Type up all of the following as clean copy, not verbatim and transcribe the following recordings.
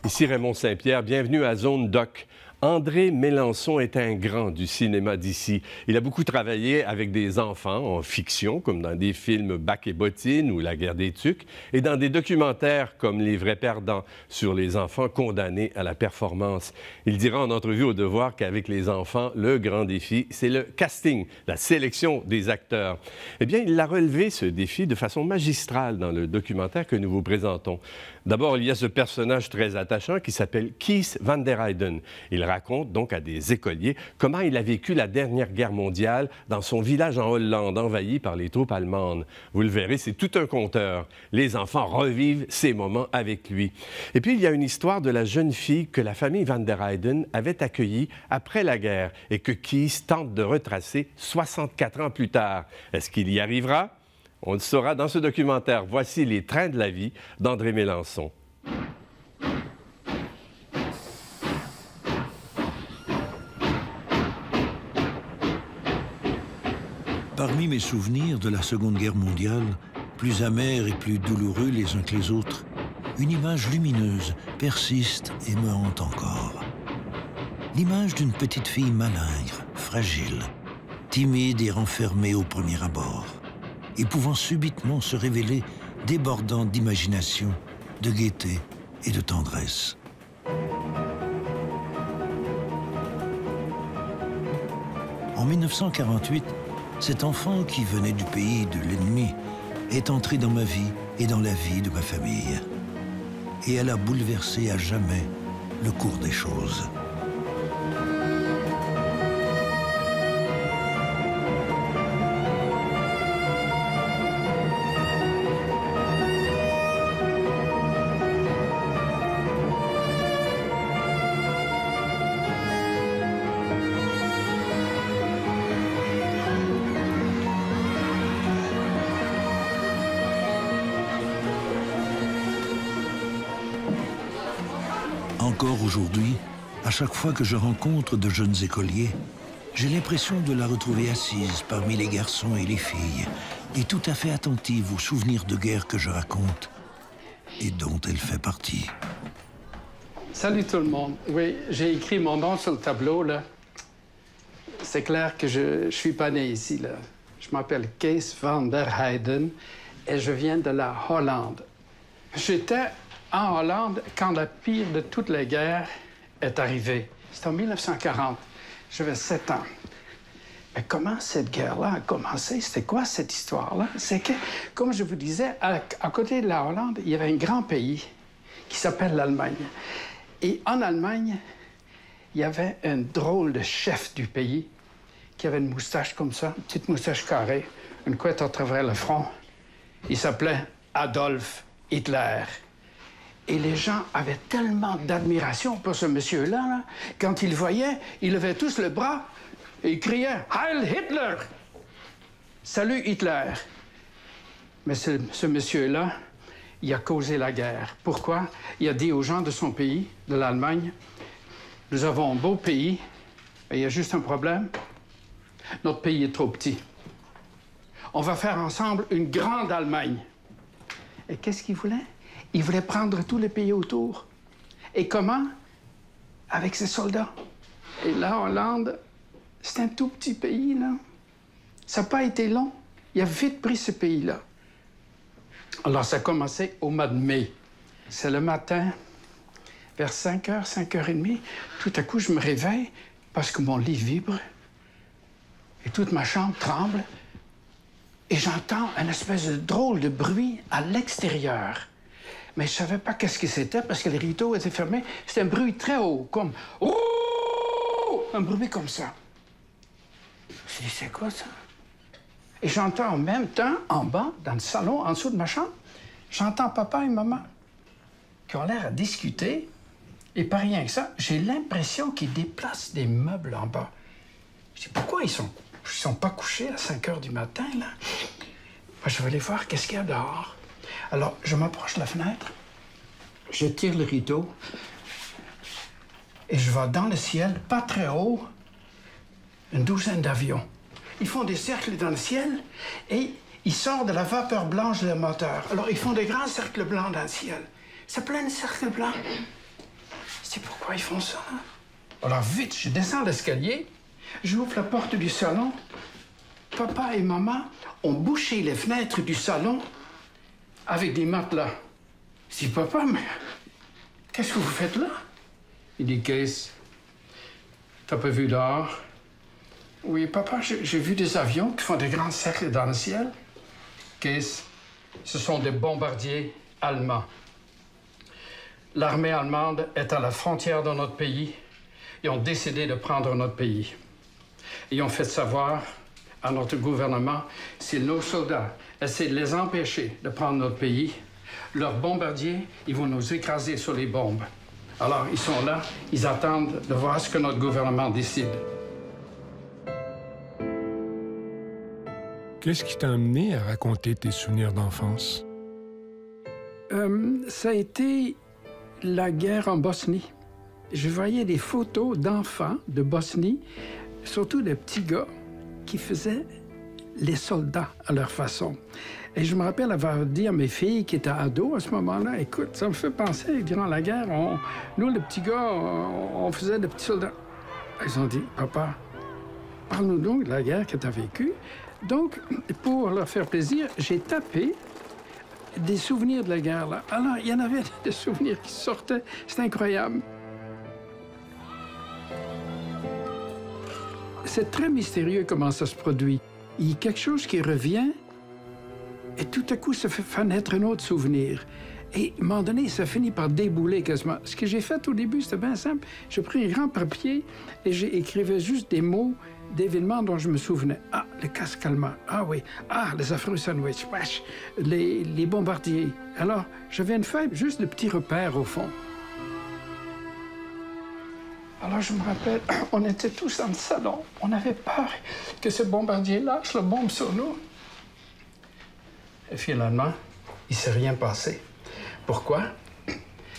Ici Raymond Saint-Pierre, bienvenue à Zone Doc. André Mélenchon est un grand du cinéma d'ici. Il a beaucoup travaillé avec des enfants en fiction, comme dans des films Bac et Bottine ou La guerre des tucs, et dans des documentaires comme Les vrais perdants sur les enfants condamnés à la performance. Il dira en entrevue au Devoir qu'avec les enfants, le grand défi, c'est le casting, la sélection des acteurs. Eh bien, il a relevé ce défi de façon magistrale dans le documentaire que nous vous présentons. D'abord, il y a ce personnage très attachant qui s'appelle Kees van der Heyden. Il raconte donc à des écoliers comment il a vécu la dernière guerre mondiale dans son village en Hollande, envahi par les troupes allemandes. Vous le verrez, c'est tout un conteur. Les enfants revivent ces moments avec lui. Et puis, il y a une histoire de la jeune fille que la famille van der Heyden avait accueillie après la guerre et que Kees tente de retracer 64 ans plus tard. Est-ce qu'il y arrivera? On le saura dans ce documentaire. Voici les trains de la vie d'André Mélenchon. Parmi mes souvenirs de la Seconde Guerre mondiale, plus amers et plus douloureux les uns que les autres, une image lumineuse persiste et me hante encore. L'image d'une petite fille malingre, fragile, timide et renfermée au premier abord, et pouvant subitement se révéler débordant d'imagination, de gaieté et de tendresse. En 1948, cet enfant qui venait du pays de l'ennemi est entré dans ma vie et dans la vie de ma famille. Et elle a bouleversé à jamais le cours des choses. Encore aujourd'hui, à chaque fois que je rencontre de jeunes écoliers, j'ai l'impression de la retrouver assise parmi les garçons et les filles, et tout à fait attentive aux souvenirs de guerre que je raconte et dont elle fait partie. Salut tout le monde. Oui, j'ai écrit mon nom sur le tableau, là. C'est clair que je suis pas né ici, là. Je m'appelle Kees van der Heyden et je viens de la Hollande. J'étais en Hollande quand la pire de toutes les guerres est arrivée. C'était en 1940. J'avais 7 ans. Mais comment cette guerre-là a commencé? C'était quoi cette histoire-là? C'est que, comme je vous disais, à côté de la Hollande, il y avait un grand pays qui s'appelle l'Allemagne. Et en Allemagne, il y avait un drôle de chef du pays qui avait une moustache comme ça, une petite moustache carrée, une couette à travers le front. Il s'appelait Adolf Hitler. Et les gens avaient tellement d'admiration pour ce monsieur-là, là, quand ils le voyaient, ils levaient tous le bras et ils criaient « Heil Hitler !»« Salut Hitler !» Mais ce monsieur-là, il a causé la guerre. Pourquoi? Il a dit aux gens de son pays, de l'Allemagne, « Nous avons un beau pays, mais il y a juste un problème. Notre pays est trop petit. On va faire ensemble une grande Allemagne. » Et qu'est-ce qu'il voulait? Il voulait prendre tous les pays autour. Et comment? Avec ses soldats. Et la Hollande, c'est un tout petit pays, là. Ça n'a pas été long. Il a vite pris ce pays-là. Alors, ça a commencé au mois de mai. C'est le matin, vers 5h, 5h30. Tout à coup, je me réveille parce que mon lit vibre. Et toute ma chambre tremble. Et j'entends une espèce de drôle de bruit à l'extérieur. Mais je ne savais pas qu'est-ce que c'était parce que les rideaux étaient fermés. C'était un bruit très haut, comme... Un bruit comme ça. Je dis, c'est quoi ça? Et j'entends en même temps, en bas, dans le salon, en dessous de ma chambre, j'entends papa et maman qui ont l'air à discuter. Et pas rien que ça, j'ai l'impression qu'ils déplacent des meubles en bas. Je dis, pourquoi ils sont pas couchés à 5 h du matin, là? Ben, je vais aller voir qu'est-ce qu'il y a dehors. Alors, je m'approche de la fenêtre, je tire le rideau et je vois dans le ciel, pas très haut, une douzaine d'avions. Ils font des cercles dans le ciel et ils sortent de la vapeur blanche de leur moteur. Alors, ils font des grands cercles blancs dans le ciel. C'est plein de cercles blancs. Je dis, pourquoi ils font ça? Alors vite, je descends l'escalier, j'ouvre la porte du salon. Papa et maman ont bouché les fenêtres du salon avec des matelas. Je dis, papa, mais qu'est-ce que vous faites là? Il dit, Case, t'as pas vu dehors? Oui, papa, j'ai vu des avions qui font des grands cercles dans le ciel. Case, ce sont des bombardiers allemands. L'armée allemande est à la frontière de notre pays. Ils ont décidé de prendre notre pays. Ils ont fait savoir à notre gouvernement, si nos soldats essaient de les empêcher de prendre notre pays, leurs bombardiers, ils vont nous écraser sur les bombes. Alors, ils sont là, ils attendent de voir ce que notre gouvernement décide. Qu'est-ce qui t'a amené à raconter tes souvenirs d'enfance? Ça a été la guerre en Bosnie. Je voyais des photos d'enfants de Bosnie, surtout des petits gars qui faisaient les soldats à leur façon. Et je me rappelle avoir dit à mes filles qui étaient ados à ce moment-là, écoute, ça me fait penser, durant la guerre, nous, les petits gars, on faisait des petits soldats. Ils ont dit, papa, parle-nous donc de la guerre que tu as vécue. Donc, pour leur faire plaisir, j'ai tapé des souvenirs de la guerre, là. Alors, il y en avait des souvenirs qui sortaient. C'était incroyable. C'est très mystérieux comment ça se produit. Il y a quelque chose qui revient et tout à coup, ça fait naître un autre souvenir. Et à un moment donné, ça finit par débouler quasiment. Ce que j'ai fait au début, c'était bien simple. J'ai pris un grand papier et j'écrivais juste des mots d'événements dont je me souvenais. Ah, le casque allemand. Ah oui. Ah, les affreux sandwichs. Wesh. Les bombardiers. Alors, j'avais une feuille, juste de petits repères au fond. Alors, je me rappelle, on était tous dans le salon. On avait peur que ce bombardier lâche la bombe sur nous. Et finalement, il ne s'est rien passé. Pourquoi?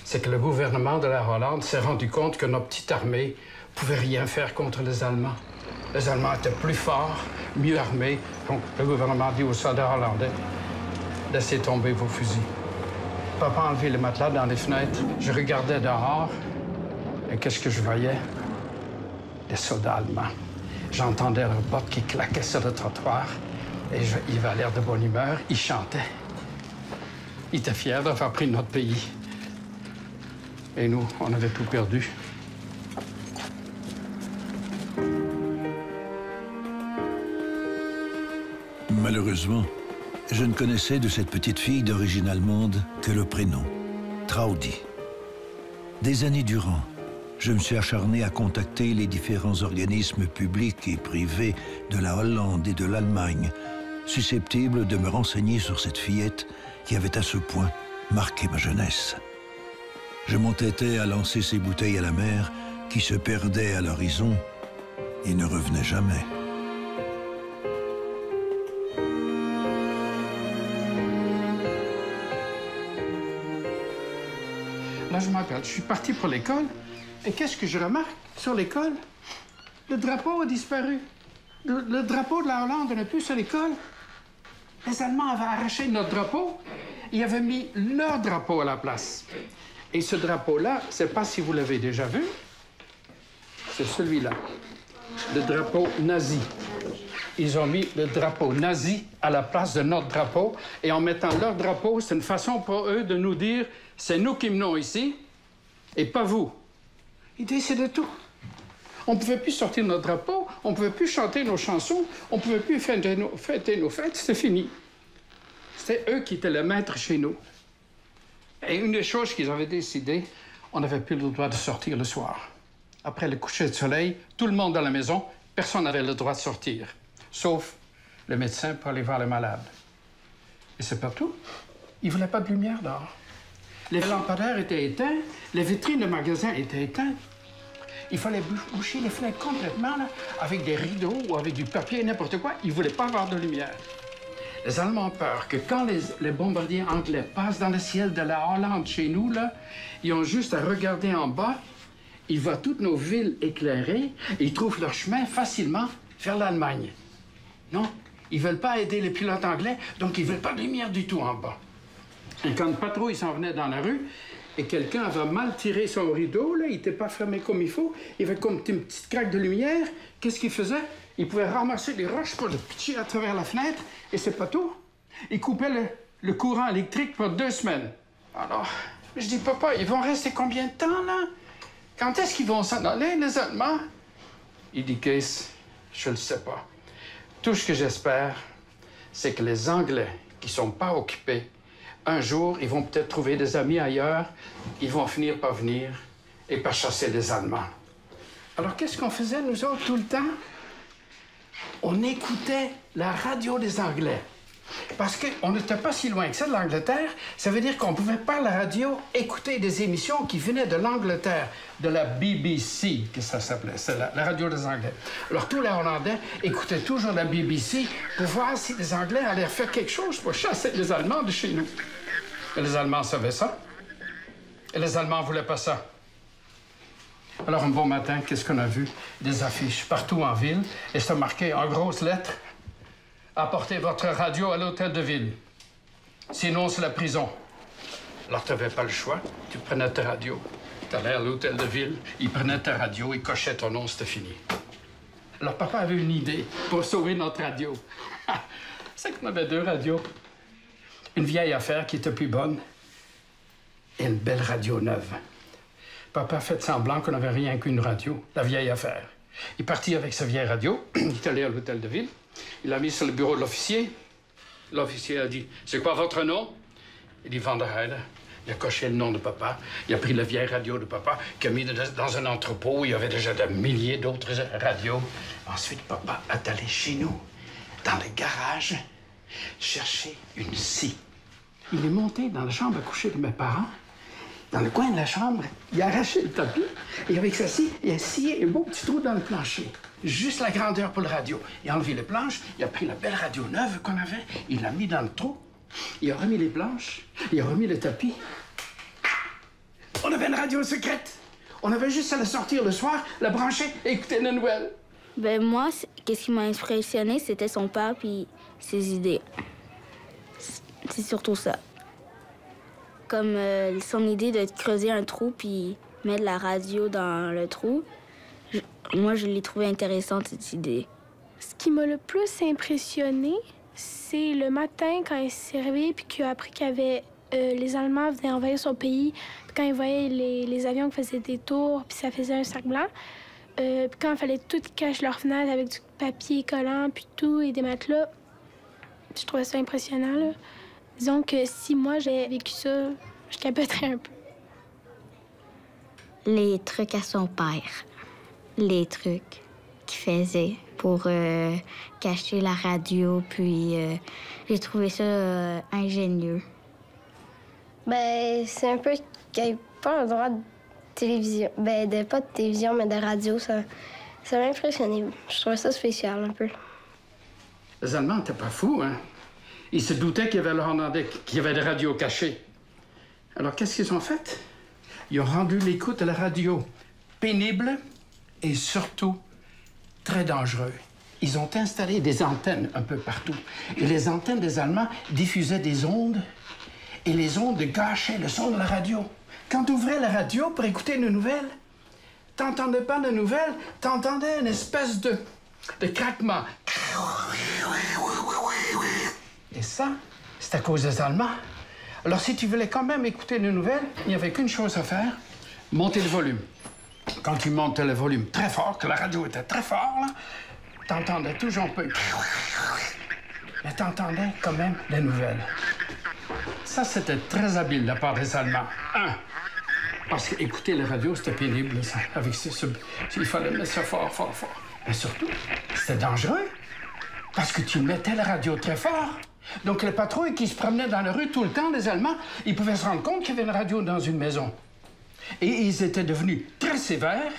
C'est que le gouvernement de la Hollande s'est rendu compte que notre petite armée ne pouvait rien faire contre les Allemands. Les Allemands étaient plus forts, mieux armés. Donc, le gouvernement dit aux soldats hollandais, laissez tomber vos fusils. Papa a enlevé les matelas dans les fenêtres. Je regardais dehors. Et qu'est-ce que je voyais? Des soldats allemands. J'entendais leurs bottes qui claquaient sur le trottoir. Et il avait l'air de bonne humeur. Il chantait. Il était fier d'avoir pris notre pays. Et nous, on avait tout perdu. Malheureusement, je ne connaissais de cette petite fille d'origine allemande que le prénom, Traudi. Des années durant, je me suis acharné à contacter les différents organismes publics et privés de la Hollande et de l'Allemagne, susceptibles de me renseigner sur cette fillette qui avait à ce point marqué ma jeunesse. Je m'entêtais à lancer ces bouteilles à la mer qui se perdaient à l'horizon et ne revenaient jamais. Là, je m'appelle. Je suis parti pour l'école. Et qu'est-ce que je remarque sur l'école? Le drapeau a disparu. Le drapeau de la Hollande n'est plus sur l'école. Les Allemands avaient arraché notre drapeau. Ils avaient mis leur drapeau à la place. Et ce drapeau-là, je ne sais pas si vous l'avez déjà vu, c'est celui-là, le drapeau nazi. Ils ont mis le drapeau nazi à la place de notre drapeau. Et en mettant leur drapeau, c'est une façon pour eux de nous dire « c'est nous qui menons ici et pas vous ». Ils décidaient tout. On ne pouvait plus sortir notre drapeau, on ne pouvait plus chanter nos chansons, on ne pouvait plus fêter nos fêtes, c'était fini. C'était eux qui étaient les maîtres chez nous. Et une des choses qu'ils avaient décidé, on n'avait plus le droit de sortir le soir. Après le coucher de soleil, tout le monde dans la maison, personne n'avait le droit de sortir. Sauf le médecin pour aller voir les malades. Et c'est pas tout. Ils ne voulaient pas de lumière dehors. Les lampadaires étaient éteints, les vitrines de magasins étaient éteintes. Il fallait boucher les fenêtres complètement, là, avec des rideaux ou avec du papier, n'importe quoi. Ils ne voulaient pas avoir de lumière. Les Allemands ont peur que quand les bombardiers anglais passent dans le ciel de la Hollande chez nous, là, ils ont juste à regarder en bas, ils voient toutes nos villes éclairées et ils trouvent leur chemin facilement vers l'Allemagne. Non, ils ne veulent pas aider les pilotes anglais, donc ils ne veulent pas de lumière du tout en bas. Et quand une patrouille s'en venait dans la rue, et quelqu'un avait mal tiré son rideau, là, il n'était pas fermé comme il faut, il y avait comme une petite craque de lumière. Qu'est-ce qu'il faisait? Il pouvait ramasser les roches pour le pitcher à travers la fenêtre, et c'est pas tout. Il coupait le courant électrique pour 2 semaines. Alors, je dis, papa, ils vont rester combien de temps, là? Quand est-ce qu'ils vont s'en aller, les Allemands? Il dit, Case, je le sais pas. Tout ce que j'espère, c'est que les Anglais qui sont pas occupés, un jour, ils vont peut-être trouver des amis ailleurs, ils vont finir par venir et par chasser les Allemands. Alors, qu'est-ce qu'on faisait, nous autres, tout le temps? On écoutait la radio des Anglais. Parce qu'on n'était pas si loin que ça de l'Angleterre, ça veut dire qu'on pouvait par la radio écouter des émissions qui venaient de l'Angleterre, de la BBC, que ça s'appelait, c'est la radio des Anglais. Alors tous les Hollandais écoutaient toujours la BBC pour voir si les Anglais allaient faire quelque chose pour chasser les Allemands de chez nous. Et les Allemands savaient ça. Et les Allemands ne voulaient pas ça. Alors un bon matin, qu'est-ce qu'on a vu? Des affiches partout en ville, et c'était marqué en grosses lettres: apportez votre radio à l'hôtel de ville. Sinon, c'est la prison. Alors, tu n'avais pas le choix. Tu prenais ta radio. Tu allais à l'hôtel de ville, il prenait ta radio, il cochait ton nom, c'était fini. Alors, papa avait une idée pour sauver notre radio. C'est qu'on avait 2 radios. Une vieille affaire qui était plus bonne et une belle radio neuve. Papa a fait semblant qu'on n'avait rien qu'une radio, la vieille affaire. Il est parti avec sa vieille radio, il est allé à l'hôtel de ville. Il l'a mis sur le bureau de l'officier. L'officier a dit, « C'est quoi votre nom? » Il dit, « Van der Heide. » Il a coché le nom de papa. Il a pris la vieille radio de papa, qu'il a mis dans un entrepôt où il y avait déjà des milliers d'autres radios. Ensuite, papa est allé chez nous, dans le garage, chercher une scie. Il est monté dans la chambre à coucher de mes parents. Dans le coin de la chambre, il a arraché le tapis et avec sa scie, il a scié un beau petit trou dans le plancher. Juste la grandeur pour le radio. Il a enlevé les planches, il a pris la belle radio neuve qu'on avait, il l'a mis dans le trou, il a remis les planches, il a remis le tapis. On avait une radio secrète. On avait juste à la sortir le soir, la brancher et écouter les nouvelles. Ben moi, qu'est-ce qui m'a impressionné, c'était son père puis ses idées. C'est surtout ça. Comme son idée de creuser un trou puis mettre la radio dans le trou. Moi, je l'ai trouvé intéressante, cette idée. Ce qui m'a le plus impressionné, c'est le matin, quand il s'est réveillé puis qu'il a appris qu'il y avait les Allemands venaient envahir son pays. Puis quand il voyait les avions qui faisaient des tours, puis ça faisait un sac blanc. Puis quand il fallait tout cacher leurs fenêtres avec du papier collant, puis tout, et des matelas. Je trouvais ça impressionnant, là. Disons que si moi, j'avais vécu ça, je capoterais un peu. Les trucs à son père. Les trucs qu'il faisait pour cacher la radio, puis j'ai trouvé ça ingénieux. Ben, c'est un peu qu'il n'y ait pas un droit de télévision. Ben, pas de télévision, mais de radio, ça m'a impressionné. Je trouvais ça spécial, un peu. Les Allemands n'étaient pas fous, hein? Ils se doutaient qu'il y avait le Hollandais, qu'il y avait des radios cachées. Alors, qu'est-ce qu'ils ont fait? Ils ont rendu l'écoute de la radio pénible et surtout très dangereux. Ils ont installé des antennes un peu partout. Et les antennes des Allemands diffusaient des ondes et les ondes gâchaient le son de la radio. Quand tu ouvrais la radio pour écouter une nouvelle, t'entendais pas de nouvelles, t'entendais une espèce de craquement. Et ça, c'est à cause des Allemands. Alors, si tu voulais quand même écouter une nouvelle, il n'y avait qu'une chose à faire, monter le volume. Quand tu montais le volume très fort, que la radio était très fort, là, t'entendais toujours un peu. Mais t'entendais quand même les nouvelles. Ça, c'était très habile de la part des Allemands. Parce qu'écouter la radio, c'était pénible, ça. Avec il fallait mettre ça fort, fort, fort. Mais surtout, c'était dangereux. Parce que tu mettais la radio très fort. Donc, les patrouilles qui se promenaient dans la rue tout le temps, les Allemands, ils pouvaient se rendre compte qu'il y avait une radio dans une maison. Et ils étaient devenus très sévères.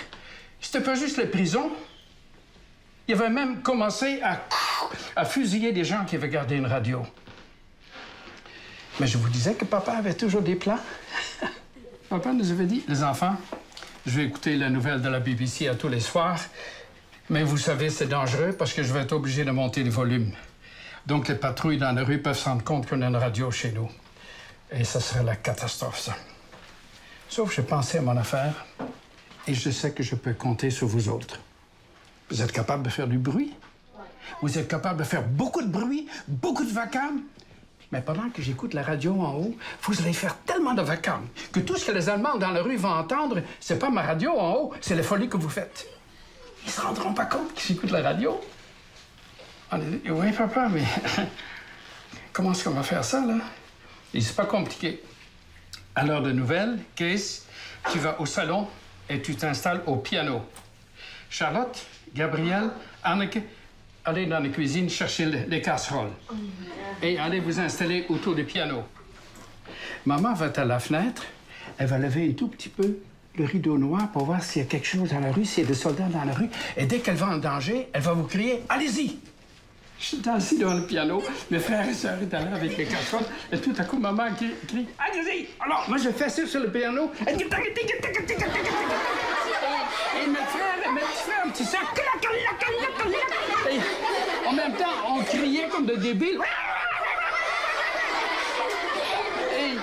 C'était pas juste les prisons. Ils avaient même commencé à fusiller des gens qui avaient gardé une radio. Mais je vous disais que papa avait toujours des plans. Papa nous avait dit, les enfants, je vais écouter la nouvelle de la BBC à tous les soirs, mais vous savez, c'est dangereux parce que je vais être obligé de monter le volume. Donc, les patrouilles dans la rue peuvent se rendre compte qu'on a une radio chez nous. Et ça serait la catastrophe, ça. Sauf que je pensais à mon affaire et je sais que je peux compter sur vous autres. Vous êtes capable de faire du bruit? Vous êtes capable de faire beaucoup de bruit, beaucoup de vacarme? Mais pendant que j'écoute la radio en haut, vous allez faire tellement de vacarme que tout ce que les Allemands dans la rue vont entendre, c'est pas ma radio en haut, c'est les folies que vous faites. Ils se rendront pas compte qu'ils écoutent la radio. On dit, oui, papa, mais comment est-ce qu'on va faire ça, là? Et c'est pas compliqué. À l'heure de nouvelles, Case, tu vas au salon et tu t'installes au piano. Charlotte, Gabrielle, Anneke, allez dans la cuisine chercher les casseroles. Et allez vous installer autour du piano. Maman va à la fenêtre, elle va lever un tout petit peu le rideau noir pour voir s'il y a quelque chose dans la rue, s'il y a des soldats dans la rue. Et dès qu'elle va en danger, elle va vous crier « Allez-y !» Je suis assis devant le piano, mes frères et sœurs étaient là avec les casseroles, et tout à coup, maman crie « Allez-y !» Alors, moi, je fais ça sur le piano, et mes frères et mes petits frères, un petit sœur, et en même temps, on criait comme des débiles. Et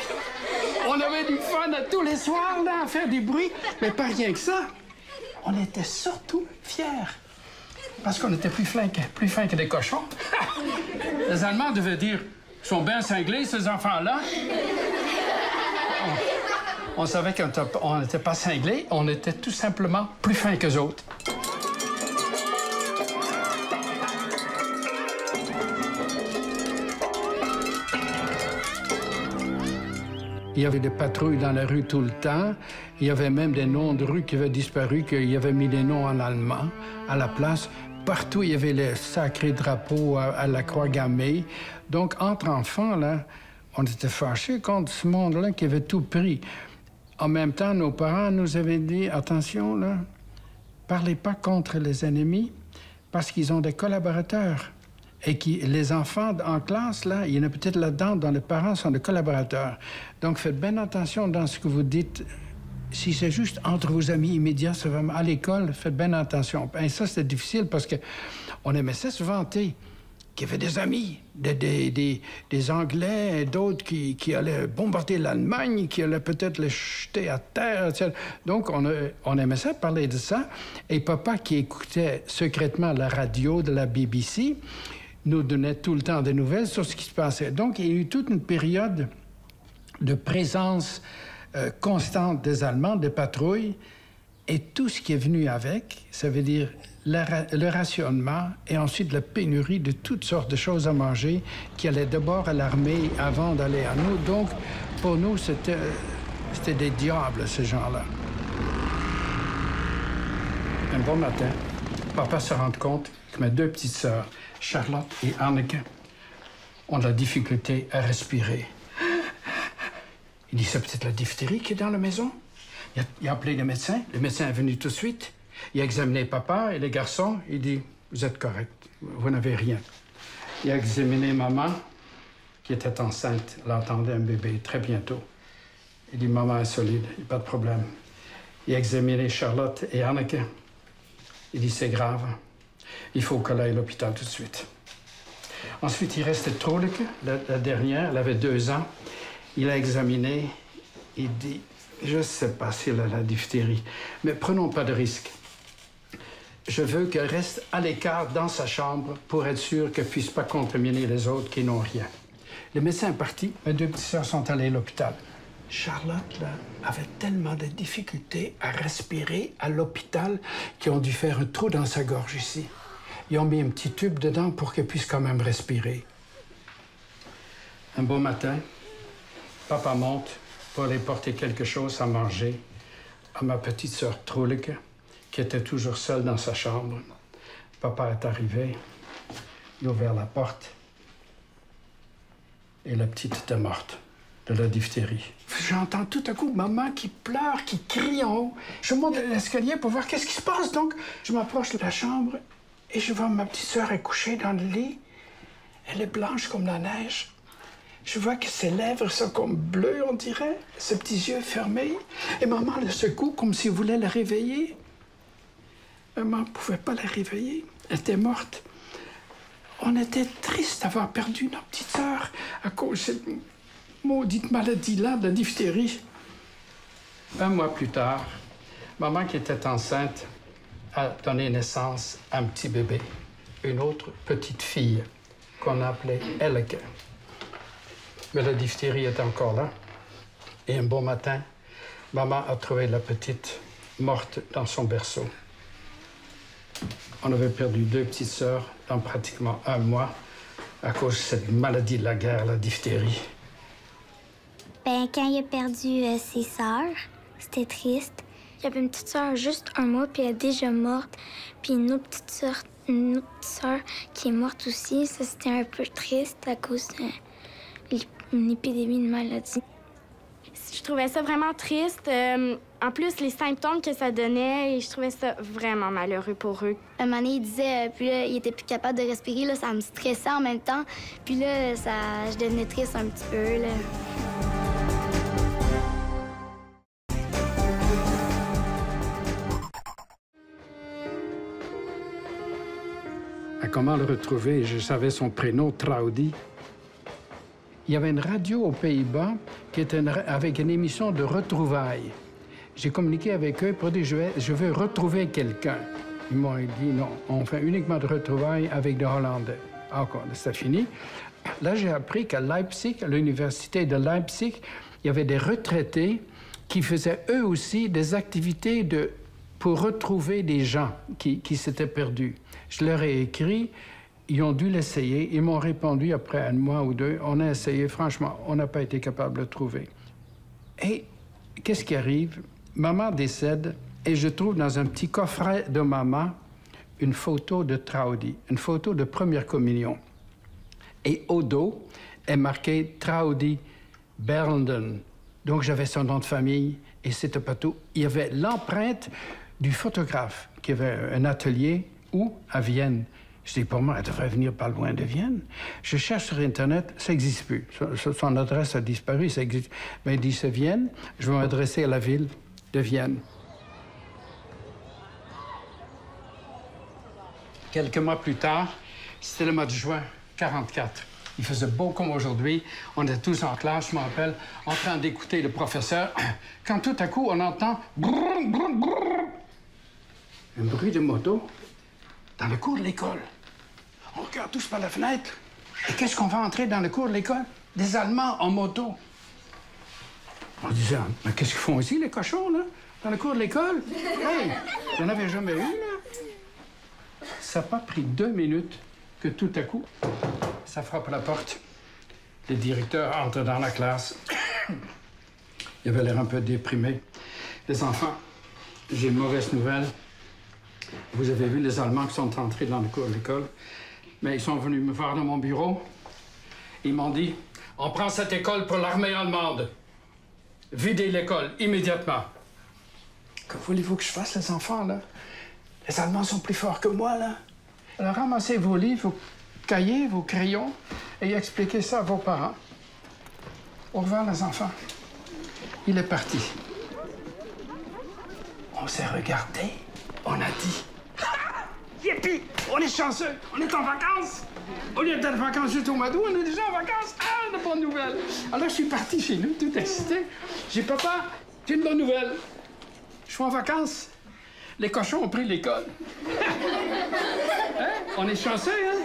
on avait du fun tous les soirs, là, à faire du bruit, mais pas rien que ça. On était surtout fiers. Parce qu'on était plus fins que des cochons. Les Allemands devaient dire « Ils sont bien cinglés, ces enfants-là. » On savait qu'on n'était pas cinglés, on était tout simplement plus fins qu'eux autres. Il y avait des patrouilles dans la rue tout le temps. Il y avait même des noms de rues qui avaient disparu, qu'il y avait mis des noms en allemand à la place. Partout, il y avait les sacrés drapeaux à la croix gammée. Donc, entre enfants, là, on était fâchés contre ce monde-là qui avait tout pris. En même temps, nos parents nous avaient dit, attention, là, parlez pas contre les ennemis parce qu'ils ont des collaborateurs. Et les enfants en classe, là, il y en a peut-être là-dedans dont les parents sont des collaborateurs. Donc, faites bien attention dans ce que vous dites. Si c'est juste entre vos amis immédiats, ça va à l'école, faites bien attention. Et ça, c'était difficile parce qu'on aimait ça se vanter qu'il y avait des amis, des Anglais et d'autres qui allaient bombarder l'Allemagne, qui allaient peut-être les jeter à terre, etc. Donc, on aimait ça, parler de ça. Et papa, qui écoutait secrètement la radio de la BBC, nous donnait tout le temps des nouvelles sur ce qui se passait. Donc, il y a eu toute une période de présence constante des Allemands, des patrouilles, et tout ce qui est venu avec, ça veut dire le rationnement et ensuite la pénurie de toutes sortes de choses à manger qui allaient d'abord à l'armée avant d'aller à nous. Donc, pour nous, c'était des diables, ces gens-là. Un bon matin, papa se rend compte que mes deux petites sœurs, Charlotte et Anneke, ont de la difficulté à respirer. Il dit, c'est peut-être la diphtérie qui est dans la maison. Il a appelé le médecin est venu tout de suite. Il a examiné papa et les garçons. Il dit, vous êtes correct, vous n'avez rien. Il a examiné maman, qui était enceinte. Elle attendait un bébé très bientôt. Il dit, maman est solide, il n'y a pas de problème. Il a examiné Charlotte et Anneke. Il dit, c'est grave. Il faut qu'elle aille à l'hôpital tout de suite. Ensuite, il restait Troleke, la dernière, elle avait 2 ans. Il a examiné, il dit, je ne sais pas si elle a la diphtérie, mais prenons pas de risque. Je veux qu'elle reste à l'écart dans sa chambre pour être sûre qu'elle ne puisse pas contaminer les autres qui n'ont rien. Le médecin est parti, mes deux petites sœurs sont allées à l'hôpital. Charlotte, là, avait tellement de difficultés à respirer à l'hôpital qu'ils ont dû faire un trou dans sa gorge ici. Ils ont mis un petit tube dedans pour qu'elle puisse quand même respirer. Un beau matin, papa monte pour aller porter quelque chose à manger à ma petite sœur Troleke, qui était toujours seule dans sa chambre. Papa est arrivé, il a ouvert la porte et la petite était morte de la diphtérie. J'entends tout à coup maman qui pleure, qui crie en haut. Je monte l'escalier pour voir qu'est-ce qui se passe. Donc, je m'approche de la chambre et je vois ma petite sœur est couchée dans le lit. Elle est blanche comme la neige. Je vois que ses lèvres sont comme bleues, on dirait, ses petits yeux fermés. Et maman le secoue comme si elle voulait la réveiller. Maman ne pouvait pas la réveiller. Elle était morte. On était triste d'avoir perdu notre petite sœur à cause de cette maudite maladie-là, de la diphtérie. Un mois plus tard, maman qui était enceinte a donné naissance à un petit bébé, une autre petite fille qu'on appelait Elke. Mais la diphtérie était encore là. Et un bon matin, maman a trouvé la petite morte dans son berceau. On avait perdu 2 petites sœurs dans pratiquement un mois à cause de cette maladie de la guerre, la diphtérie. Ben, quand il a perdu ses sœurs, c'était triste. Il y avait une petite sœur juste un mois, puis elle est déjà morte. Puis une autre petite sœur qui est morte aussi. Ça, c'était un peu triste à cause d'une épidémie de maladie. Je trouvais ça vraiment triste. En plus, les symptômes que ça donnait, je trouvais ça vraiment malheureux pour eux. Un moment donné, il disait, puis là, il était plus capable de respirer, là, ça me stressait en même temps. Puis là, je devenais triste un petit peu, là. Comment le retrouver? Je savais son prénom, Traudi. Il y avait une radio aux Pays-Bas qui était avec une émission de retrouvailles. J'ai communiqué avec eux pour dire je veux retrouver quelqu'un. Ils m'ont dit non, on fait uniquement de retrouvailles avec des Hollandais. Encore, c'est fini. Là, j'ai appris qu'à Leipzig, à l'université de Leipzig, il y avait des retraités qui faisaient eux aussi des activités pour retrouver des gens qui s'étaient perdus. Je leur ai écrit, ils ont dû l'essayer. Ils m'ont répondu après un mois ou 2, on a essayé, franchement, on n'a pas été capable de le trouver. Et qu'est-ce qui arrive? Maman décède et je trouve dans un petit coffret de maman une photo de Traudi, une photo de première communion. Et au dos est marqué Traudi Bernden. Donc j'avais son nom de famille et c'était pas tout. Il y avait l'empreinte du photographe qui avait un atelier où? À Vienne. Je dis, pour moi, elle devrait venir pas loin de Vienne. Je cherche sur Internet, ça n'existe plus. Son adresse a disparu, ça existe. Mais il dit, c'est Vienne, je vais m'adresser à la ville de Vienne. Quelques mois plus tard, c'était le mois de juin 1944. Il faisait beau comme aujourd'hui. On était tous en classe, je me rappelle, en train d'écouter le professeur, quand tout à coup, on entend brrr, brrr, brrr, un bruit de moto dans le cours de l'école. On regarde tous par la fenêtre. Et qu'est-ce qu'on va entrer dans le cours de l'école? Des Allemands en moto. On disait, mais qu'est-ce qu'ils font ici, les cochons, là? Dans le cours de l'école? Hey, vous n'en avez jamais eu, là? Ça n'a pas pris 2 minutes que tout à coup, ça frappe à la porte. Le directeur entre dans la classe. Il avait l'air un peu déprimé. Les enfants, j'ai une mauvaise nouvelle. Vous avez vu les Allemands qui sont entrés dans le cours de l'école. Mais ils sont venus me voir dans mon bureau. Ils m'ont dit, on prend cette école pour l'armée allemande. Videz l'école immédiatement. Que voulez-vous que je fasse, les enfants, là? Les Allemands sont plus forts que moi, là. Alors ramassez vos livres, vos cahiers, vos crayons et expliquez ça à vos parents. Au revoir, les enfants. Il est parti. On s'est regardé. On a dit, yippie, on est chanceux, on est en vacances. Au lieu d'être en vacances juste au mois d'août, on est déjà en vacances. Ah, de bonnes nouvelles. Alors, je suis parti chez nous, tout excité. J'ai dit, papa, j'ai une bonne nouvelle. Je suis en vacances. Les cochons ont pris l'école. Hein? On est chanceux, hein?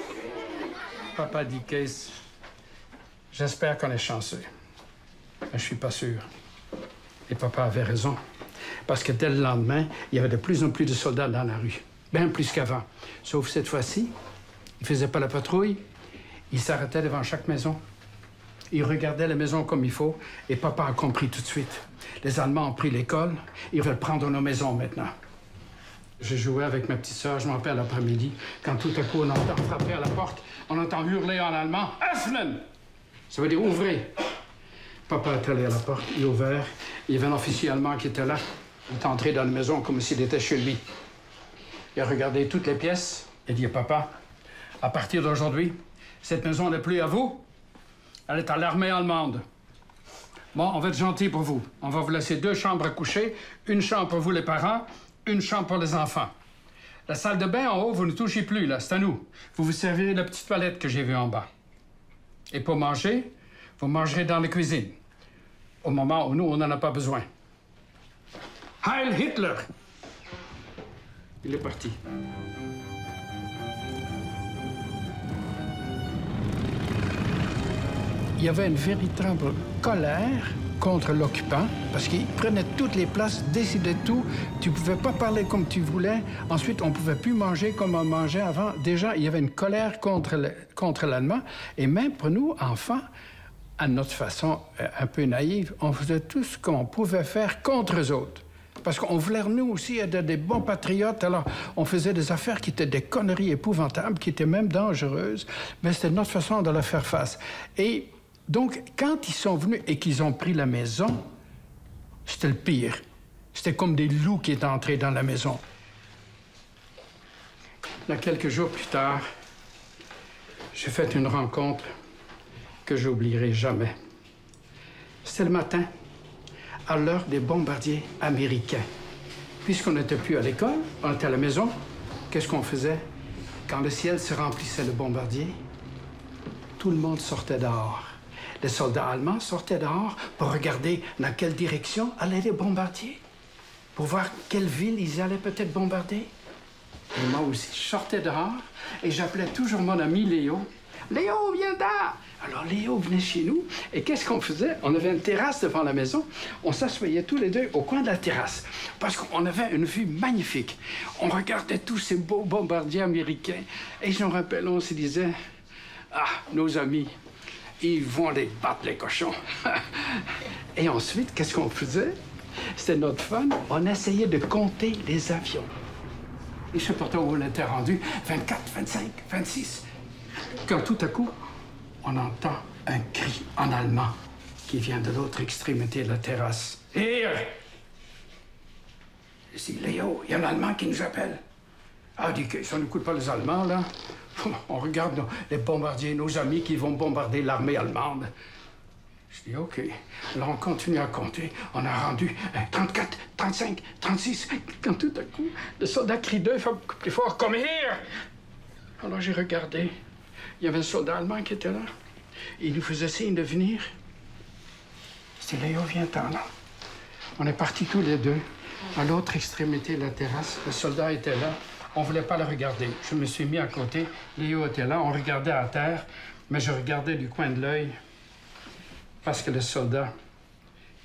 Papa dit, Case, j'espère qu'on est chanceux. Mais je suis pas sûr. Et papa avait raison. Parce que dès le lendemain, il y avait de plus en plus de soldats dans la rue. Bien plus qu'avant. Sauf cette fois-ci, ils ne faisaient pas la patrouille. Ils s'arrêtaient devant chaque maison. Ils regardaient la maison comme il faut. Et papa a compris tout de suite. Les Allemands ont pris l'école. Ils veulent prendre nos maisons maintenant. Je jouais avec ma petite sœur, je m'en rappelle l'après-midi, quand tout à coup on entend frapper à la porte, on entend hurler en allemand « Öffnen !» Ça veut dire « ouvrez !» Papa est allé à la porte, il a ouvert. Il y avait un officier allemand qui était là. Il est entré dans la maison comme s'il était chez lui. Il a regardé toutes les pièces et dit « Papa, à partir d'aujourd'hui, cette maison n'est plus à vous. Elle est à l'armée allemande. Bon, on va être gentil pour vous. On va vous laisser 2 chambres à coucher, une chambre pour vous les parents, une chambre pour les enfants. La salle de bain en haut, vous ne touchez plus, là, c'est à nous. Vous vous servirez de la petite toilette que j'ai vue en bas. Et pour manger, vous mangerez dans la cuisine. Au moment où nous, on n'en a pas besoin. Heil Hitler! Il est parti. Il y avait une véritable colère contre l'occupant, parce qu'il prenait toutes les places, décidait tout. Tu ne pouvais pas parler comme tu voulais. Ensuite, on ne pouvait plus manger comme on mangeait avant. Déjà, il y avait une colère contre l'Allemand. Et même pour nous, enfants, à notre façon un peu naïve, on faisait tout ce qu'on pouvait faire contre eux autres. Parce qu'on voulait, nous aussi, être des bons patriotes. Alors, on faisait des affaires qui étaient des conneries épouvantables, qui étaient même dangereuses. Mais c'était notre façon de leur faire face. Et donc, quand ils sont venus et qu'ils ont pris la maison, c'était le pire. C'était comme des loups qui étaient entrés dans la maison. Là, quelques jours plus tard, j'ai fait une rencontre que j'oublierai jamais. C'était le matin, à l'heure des bombardiers américains. Puisqu'on n'était plus à l'école, on était à la maison, qu'est-ce qu'on faisait? Quand le ciel se remplissait de bombardiers, tout le monde sortait dehors. Les soldats allemands sortaient dehors pour regarder dans quelle direction allaient les bombardiers, pour voir quelle ville ils allaient peut-être bombarder. Et moi aussi, je sortais dehors et j'appelais toujours mon ami Léo. « Léo, viens là! » Alors Léo venait chez nous et qu'est-ce qu'on faisait? On avait une terrasse devant la maison. On s'assoyait tous les deux au coin de la terrasse parce qu'on avait une vue magnifique. On regardait tous ces beaux bombardiers américains et je me rappelle, on se disait « Ah, nos amis, ils vont les battre, les cochons. » Et ensuite, qu'est-ce qu'on faisait? C'était notre fun. On essayait de compter les avions. Et je sais pas où on était rendu. 24, 25, 26. Quand tout à coup, on entend un cri en allemand qui vient de l'autre extrémité de la terrasse. Et je dis, Léo, il y a un Allemand qui nous appelle. Ah, dit que ça ne coûte pas les Allemands, là. On regarde les bombardiers, nos amis qui vont bombarder l'armée allemande. Je dis, OK. Alors, on continue à compter. On a rendu 34, 35, 36. Quand tout à coup, le soldat crie deux fois plus fort, « Come here !» Alors, j'ai regardé. Il y avait un soldat allemand qui était là. Il nous faisait signe de venir. C'était Léo, viens-t'en, là. On est partis tous les deux à l'autre extrémité de la terrasse. Le soldat était là. On ne voulait pas le regarder. Je me suis mis à côté. Léo était là. On regardait à terre, mais je regardais du coin de l'œil parce que le soldat,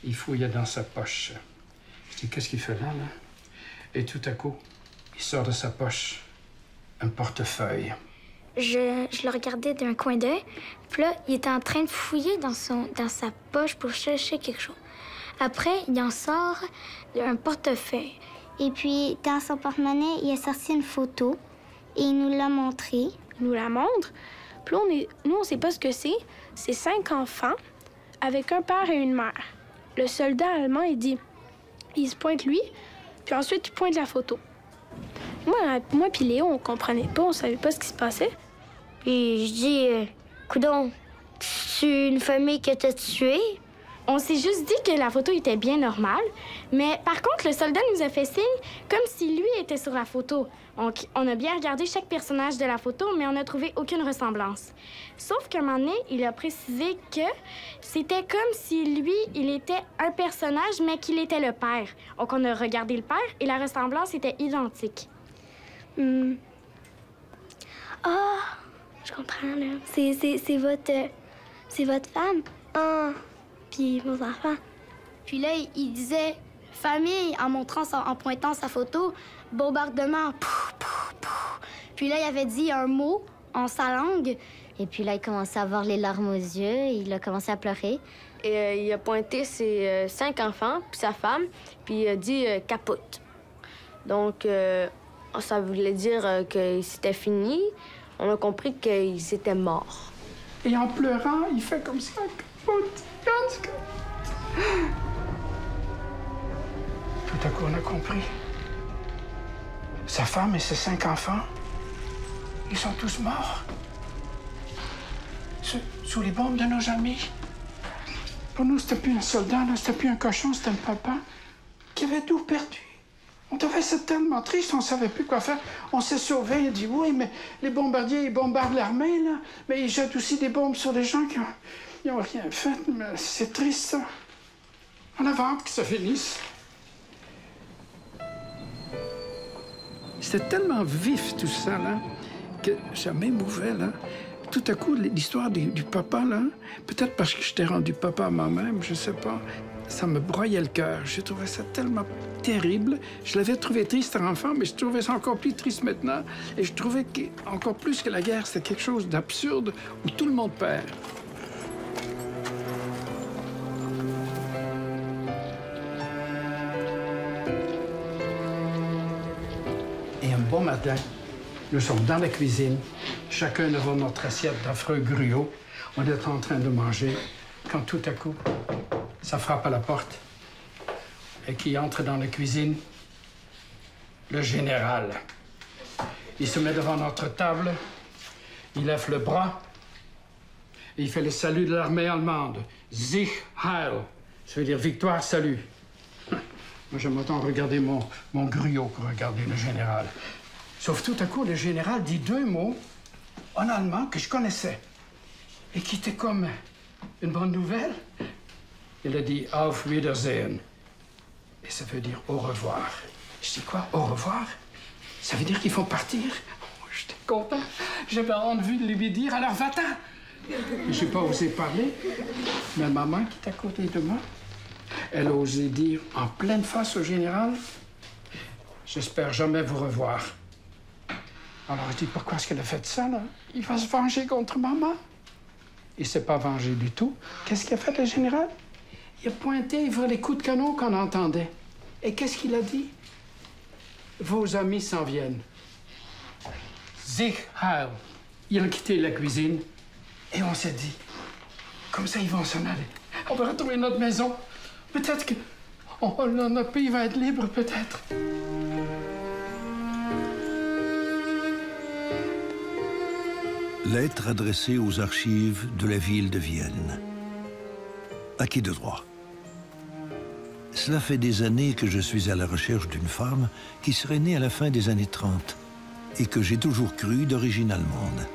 il fouillait dans sa poche. Je dis, qu'est-ce qu'il fait là, là? Et tout à coup, il sort de sa poche un portefeuille. Je le regardais d'un coin d'œil. Puis là, il était en train de fouiller dans sa poche pour chercher quelque chose. Après, il en sort un portefeuille. Et puis, dans son porte-monnaie, il a sorti une photo et il nous l'a montrée. Il nous la montre. Puis là, nous, on sait pas ce que c'est. C'est 5 enfants avec un père et une mère. Le soldat allemand, il se pointe lui, puis ensuite, il pointe la photo. Moi puis Léo, on comprenait pas, on savait pas ce qui se passait. Puis je dis, coudonc, c'est une famille que t'as tuée? On s'est juste dit que la photo était bien normale, mais par contre, le soldat nous a fait signe comme si lui était sur la photo. On a bien regardé chaque personnage de la photo, mais on n'a trouvé aucune ressemblance. Sauf qu'à un moment donné, il a précisé que c'était comme si lui, il était un personnage, mais qu'il était le père. Donc, on a regardé le père et la ressemblance était identique. Ah, je comprends, là. C'est votre femme? Ah, puis vos enfants. Puis là, il disait famille en pointant sa photo, bombardement, pouf, pouf, pouf. Puis là, il avait dit un mot en sa langue. Et puis là, il commençait à avoir les larmes aux yeux, il a commencé à pleurer. Et il a pointé ses 5 enfants, puis sa femme, puis il a dit capote. Donc, ça voulait dire que c'était fini. On a compris qu'il s'était mort. Et en pleurant, il fait comme ça, capote. Tout à coup, on a compris. Sa femme et ses 5 enfants, ils sont tous morts. Sous les bombes de nos amis. Pour nous, c'était plus un soldat, c'était plus un cochon, c'était un papa qui avait tout perdu. On devait être tellement triste, on ne savait plus quoi faire. On s'est sauvés, il a dit, oui, mais les bombardiers, ils bombardent l'armée, là. Mais ils jettent aussi des bombes sur des gens qui n'ont rien fait. Mais c'est triste, ça. On avait hâte que ça finisse. C'était tellement vif, tout ça, là, que ça m'émouvait, là. Tout à coup, l'histoire du papa, là, peut-être parce que j'étais rendu papa à moi-même, je sais pas, ça me broyait le cœur. J'ai trouvé ça tellement terrible. Je l'avais trouvé triste enfant, mais je trouvais ça encore plus triste maintenant. Et je trouvais encore plus que la guerre, c'était quelque chose d'absurde où tout le monde perd. Et un bon matin, nous sommes dans la cuisine, chacun devant notre assiette d'affreux gruau. On est en train de manger, quand tout à coup, ça frappe à la porte. Et qui entre dans la cuisine? Le général. Il se met devant notre table, il lève le bras, et il fait le salut de l'armée allemande. Sieg Heil, ça veut dire victoire, salut. Moi, j'aime autant regarder mon gruau que regarder le général. Sauf tout à coup, le général dit deux mots en allemand que je connaissais et qui étaient comme une bonne nouvelle. Il a dit « Auf Wiedersehen ». Et ça veut dire « au revoir ». Je dis « Quoi, au revoir » Ça veut dire qu'il faut partir. Oh, j'étais content. J'avais envie de lui dire « Alors, va-t'en ». Je n'ai pas osé parler, mais maman qui est à côté de moi, elle a osé dire en pleine face au général « J'espère jamais vous revoir ». Alors je dis, pourquoi est-ce qu'elle a fait ça, là? Il va se venger contre maman. Il ne s'est pas vengé du tout. Qu'est-ce qu'il a fait, le général? Il a pointé vers les coups de canon qu'on entendait. Et qu'est-ce qu'il a dit? Vos amis s'en viennent. Sieg Heil. Il a quitté la cuisine et on s'est dit, comme ça, ils vont s'en aller. On va retrouver notre maison. Peut-être que notre pays va être libre, peut-être. Lettre adressée aux archives de la ville de Vienne. À qui de droit? Cela fait des années que je suis à la recherche d'une femme qui serait née à la fin des années 30 et que j'ai toujours cru d'origine allemande.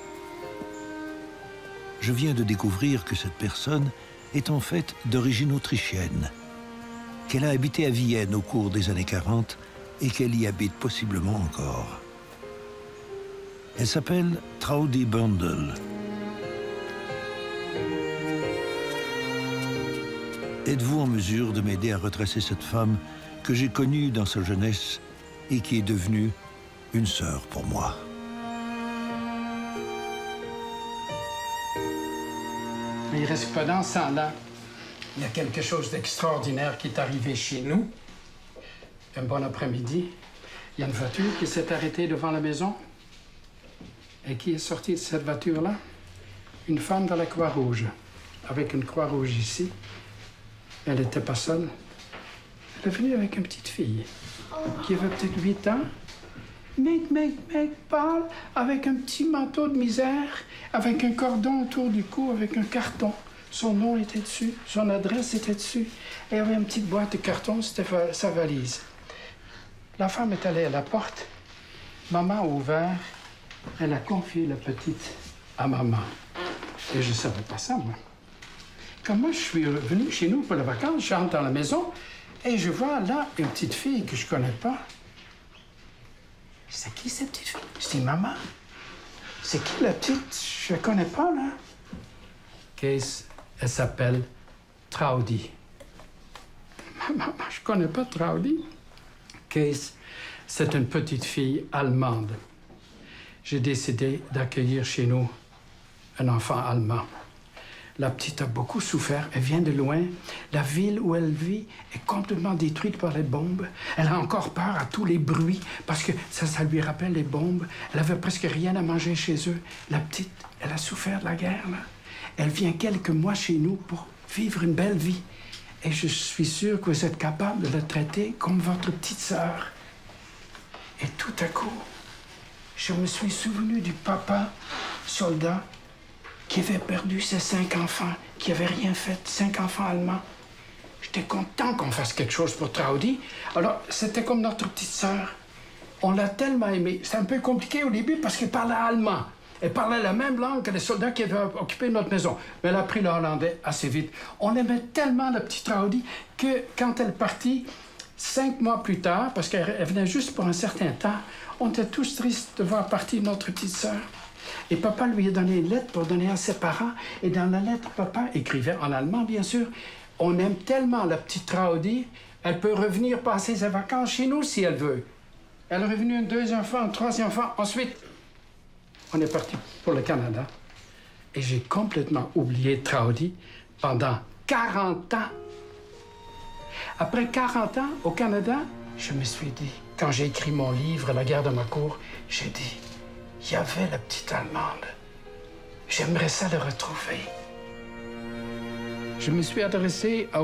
Je viens de découvrir que cette personne est en fait d'origine autrichienne, qu'elle a habité à Vienne au cours des années 40 et qu'elle y habite possiblement encore. Elle s'appelle Traudi Bundel. Êtes-vous en mesure de m'aider à retracer cette femme que j'ai connue dans sa jeunesse et qui est devenue une sœur pour moi? Mais il reste pendant ce temps-là, il y a quelque chose d'extraordinaire qui est arrivé chez nous. Un bon après-midi, il y a une voiture qui s'est arrêtée devant la maison. Et qui est sortie de cette voiture-là? Une femme de la Croix-Rouge, avec une Croix-Rouge ici. Elle n'était pas seule. Elle est venue avec une petite fille qui avait peut-être 8 ans. Mec, parle avec un petit manteau de misère, avec un cordon autour du cou, avec un carton. Son nom était dessus, son adresse était dessus. Et il y avait une petite boîte de carton, c'était sa valise. La femme est allée à la porte. Maman a ouvert. Elle a confié la petite à maman. Et je ne savais pas ça, moi. Quand moi, je suis revenu chez nous pour les vacances, je rentre dans la maison et je vois là une petite fille que je ne connais pas. C'est qui cette petite fille? C'est maman. C'est qui la petite? Je ne la connais pas, là. Qu'est-ce? Elle s'appelle Traudi. Maman, je ne connais pas Traudi. Qu'est-ce? C'est une petite fille allemande. J'ai décidé d'accueillir chez nous un enfant allemand. La petite a beaucoup souffert, elle vient de loin. La ville où elle vit est complètement détruite par les bombes. Elle a encore peur à tous les bruits parce que ça lui rappelle les bombes. Elle avait presque rien à manger chez eux. La petite, elle a souffert de la guerre, là. Elle vient quelques mois chez nous pour vivre une belle vie. Et je suis sûr que vous êtes capable de la traiter comme votre petite sœur. Et tout à coup, je me suis souvenu du papa soldat qui avait perdu ses 5 enfants, qui n'avait rien fait, 5 enfants allemands. J'étais content qu'on fasse quelque chose pour Traudi. Alors, c'était comme notre petite sœur. On l'a tellement aimée. C'était un peu compliqué au début parce qu'elle parlait allemand. Elle parlait la même langue que les soldats qui avaient occupé notre maison. Mais elle a appris le hollandais assez vite. On aimait tellement la petite Traudi que quand elle partit, 5 mois plus tard, parce qu'elle venait juste pour un certain temps, on était tous tristes de voir partir notre petite sœur. Et papa lui a donné une lettre pour donner à ses parents. Et dans la lettre, papa écrivait en allemand, bien sûr, « On aime tellement la petite Traudi, elle peut revenir passer ses vacances chez nous si elle veut. » Elle est revenue un deuxième fois, un troisième fois. Ensuite, on est parti pour le Canada. Et j'ai complètement oublié Traudi pendant 40 ans. Après 40 ans au Canada, je me suis dit, quand j'ai écrit mon livre, La guerre de ma cour, j'ai dit, il y avait la petite Allemande. J'aimerais ça le retrouver. Je me suis adressé à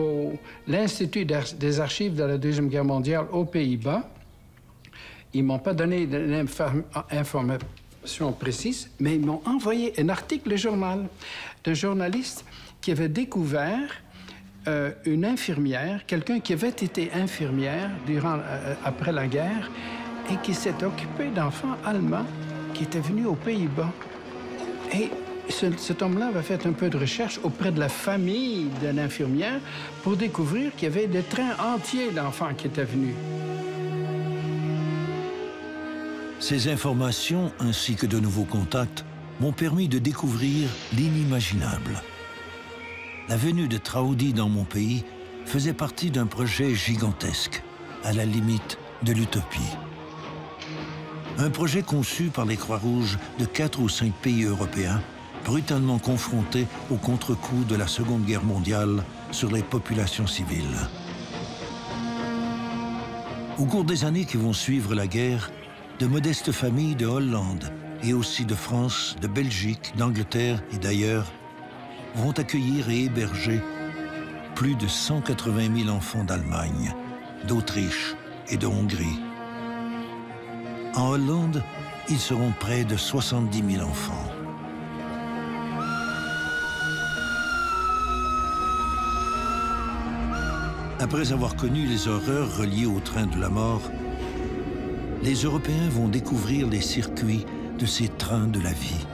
l'Institut des archives de la Deuxième Guerre mondiale aux Pays-Bas. Ils ne m'ont pas donné d'informations précises, mais ils m'ont envoyé un article de journal d'un journaliste qui avait découvert une infirmière, quelqu'un qui avait été infirmière après la guerre et qui s'est occupé d'enfants allemands qui étaient venus aux Pays-Bas. Et cet homme-là avait fait un peu de recherche auprès de la famille de l'infirmière pour découvrir qu'il y avait des trains entiers d'enfants qui étaient venus. Ces informations, ainsi que de nouveaux contacts, m'ont permis de découvrir l'inimaginable. La venue de Traudi dans mon pays faisait partie d'un projet gigantesque, à la limite de l'utopie. Un projet conçu par les Croix-Rouges de 4 ou 5 pays européens, brutalement confrontés au contre-coup de la Seconde Guerre mondiale sur les populations civiles. Au cours des années qui vont suivre la guerre, de modestes familles de Hollande et aussi de France, de Belgique, d'Angleterre et d'ailleurs vont accueillir et héberger plus de 180 000 enfants d'Allemagne, d'Autriche et de Hongrie. En Hollande, ils seront près de 70 000 enfants. Après avoir connu les horreurs reliées au train de la mort, les Européens vont découvrir les circuits de ces trains de la vie,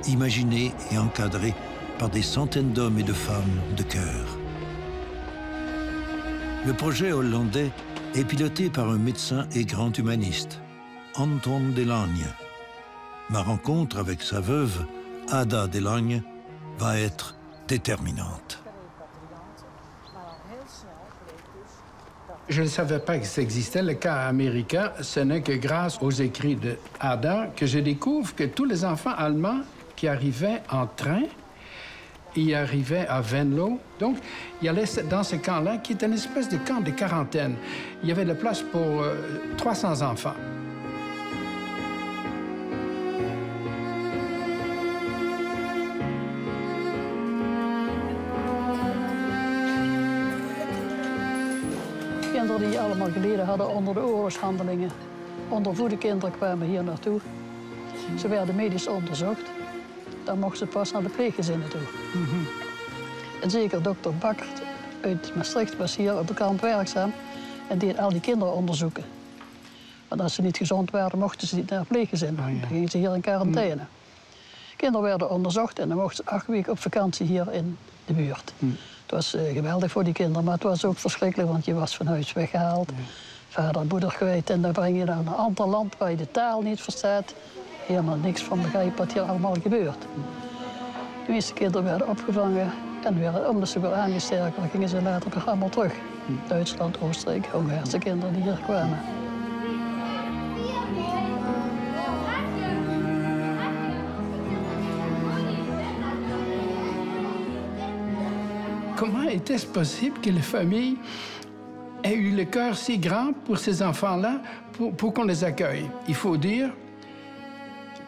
imaginés et encadrés par des centaines d'hommes et de femmes de cœur. Le projet hollandais est piloté par un médecin et grand humaniste, Anton de Lange. Ma rencontre avec sa veuve, Ada de Lange, va être déterminante. Je ne savais pas que ça existait, le cas américain. Ce n'est que grâce aux écrits d'Ada que je découvre que tous les enfants allemands qui arrivaient en train, ils arrivaient à Venlo. Donc, il y allait dans ce camp-là, qui est une espèce de camp de quarantaine. Il y avait de la place pour 300 enfants. Kinderen die allemaal geleden hadden onder de oorlogshandelingen. Ondervoede kinderen kwamen hier naartoe. Ze werden medisch onderzocht. Dan mochten ze pas naar de pleeggezinnen toe. En zeker dokter Bakkert uit Maastricht was hier op het kamp werkzaam en deed al die kinderen onderzoeken. Want als ze niet gezond waren, mochten ze niet naar het pleeggezin. Dan gingen ze hier in quarantaine. Kinderen werden onderzocht en dan mochten ze 8 weken op vakantie hier in de buurt. Het was geweldig voor die kinderen, maar het was ook verschrikkelijk, want je was van huis weggehaald. Vader en moeder kwijt en dan breng je naar een ander land waar je de taal niet verstaat. Helemaal niks van begrijpen wat hier allemaal gebeurt. De meeste kinderen werden opgevangen en werden omdat ze weer aangesterkt, dan gingen ze later weer allemaal terug. Duitsland, Oostenrijk, Hongaarse kinderen die hier kwamen. Comment était-ce possible que les familles aient eu le cœur si grand pour ces enfants-là, pour qu'on les accueille? Il faut dire,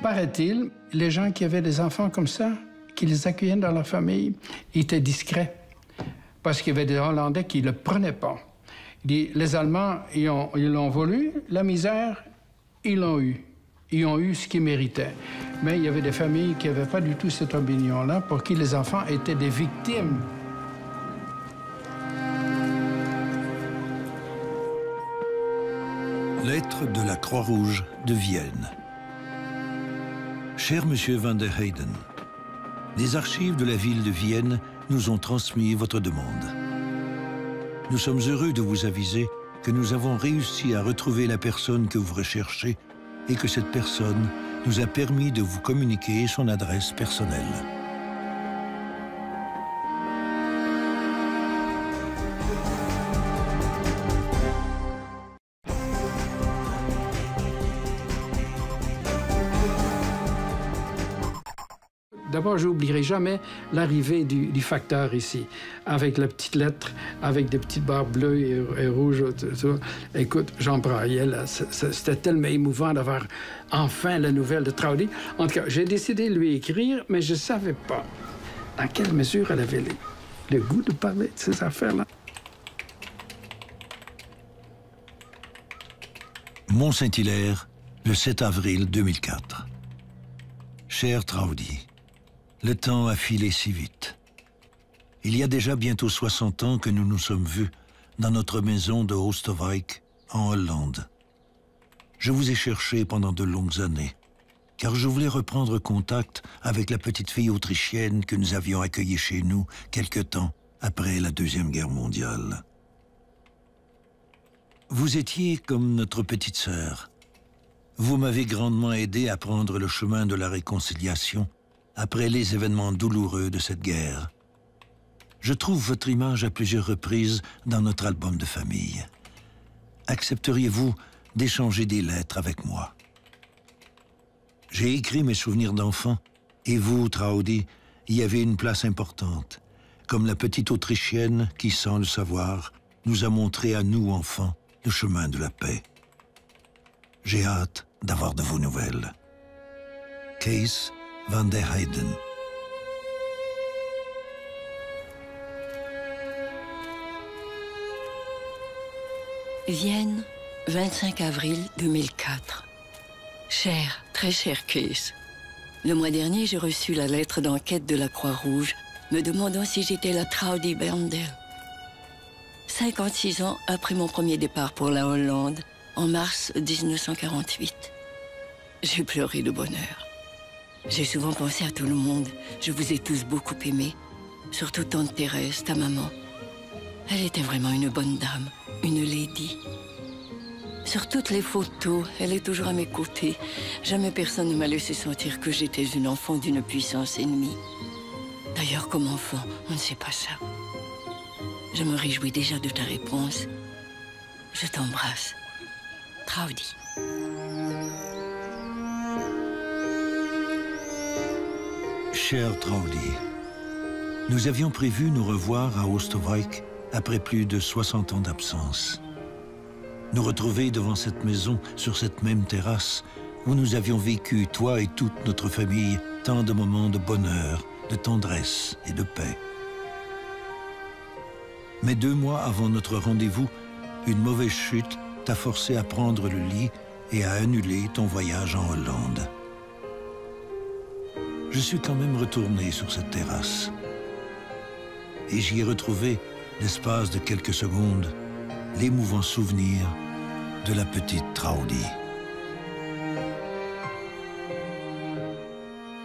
paraît-il, les gens qui avaient des enfants comme ça, qui les accueillaient dans leur famille, étaient discrets. Parce qu'il y avait des Hollandais qui ne le prenaient pas. Les Allemands, ils l'ont voulu, la misère, ils l'ont eu. Ils ont eu ce qu'ils méritaient. Mais il y avait des familles qui n'avaient pas du tout cette opinion-là, pour qui les enfants étaient des victimes. Lettre de la Croix-Rouge de Vienne. Cher Monsieur van der Heyden, les archives de la ville de Vienne nous ont transmis votre demande. Nous sommes heureux de vous aviser que nous avons réussi à retrouver la personne que vous recherchez et que cette personne nous a permis de vous communiquer son adresse personnelle. D'abord, je n'oublierai jamais l'arrivée du facteur ici, avec la petite lettre, avec des petites barres bleues et rouges. Tout ça. Écoute, j'en braillais, là. C'était tellement émouvant d'avoir enfin la nouvelle de Traudi. En tout cas, j'ai décidé de lui écrire, mais je ne savais pas dans quelle mesure elle avait le goût de parler de ces affaires-là. Mont-Saint-Hilaire, le 7 avril 2004. Cher Traudi, le temps a filé si vite. Il y a déjà bientôt 60 ans que nous nous sommes vus dans notre maison de Oosterwijk, en Hollande. Je vous ai cherché pendant de longues années, car je voulais reprendre contact avec la petite fille autrichienne que nous avions accueillie chez nous quelque temps après la Deuxième Guerre mondiale. Vous étiez comme notre petite sœur. Vous m'avez grandement aidé à prendre le chemin de la réconciliation après les événements douloureux de cette guerre. Je trouve votre image à plusieurs reprises dans notre album de famille. Accepteriez-vous d'échanger des lettres avec moi? J'ai écrit mes souvenirs d'enfant, et vous, Traudi, y avez une place importante, comme la petite Autrichienne qui, sans le savoir, nous a montré à nous, enfants, le chemin de la paix. J'ai hâte d'avoir de vos nouvelles. Kees van der Heijden. Vienne, 25 avril 2004. Cher, très cher Kees, le mois dernier, j'ai reçu la lettre d'enquête de la Croix-Rouge me demandant si j'étais la Traudi Berndel. 56 ans après mon premier départ pour la Hollande, en mars 1948. J'ai pleuré de bonheur. J'ai souvent pensé à tout le monde. Je vous ai tous beaucoup aimés. Surtout tante Thérèse, ta maman. Elle était vraiment une bonne dame, une lady. Sur toutes les photos, elle est toujours à mes côtés. Jamais personne ne m'a laissé sentir que j'étais une enfant d'une puissance ennemie. D'ailleurs, comme enfant, on ne sait pas ça. Je me réjouis déjà de ta réponse. Je t'embrasse. Traudi. Cher Traudi, nous avions prévu nous revoir à Oosterwijk après plus de 60 ans d'absence. Nous retrouver devant cette maison, sur cette même terrasse, où nous avions vécu, toi et toute notre famille, tant de moments de bonheur, de tendresse et de paix. Mais 2 mois avant notre rendez-vous, une mauvaise chute t'a forcé à prendre le lit et à annuler ton voyage en Hollande. Je suis quand même retourné sur cette terrasse. Et j'y ai retrouvé, l'espace de quelques secondes, l'émouvant souvenir de la petite Traudi.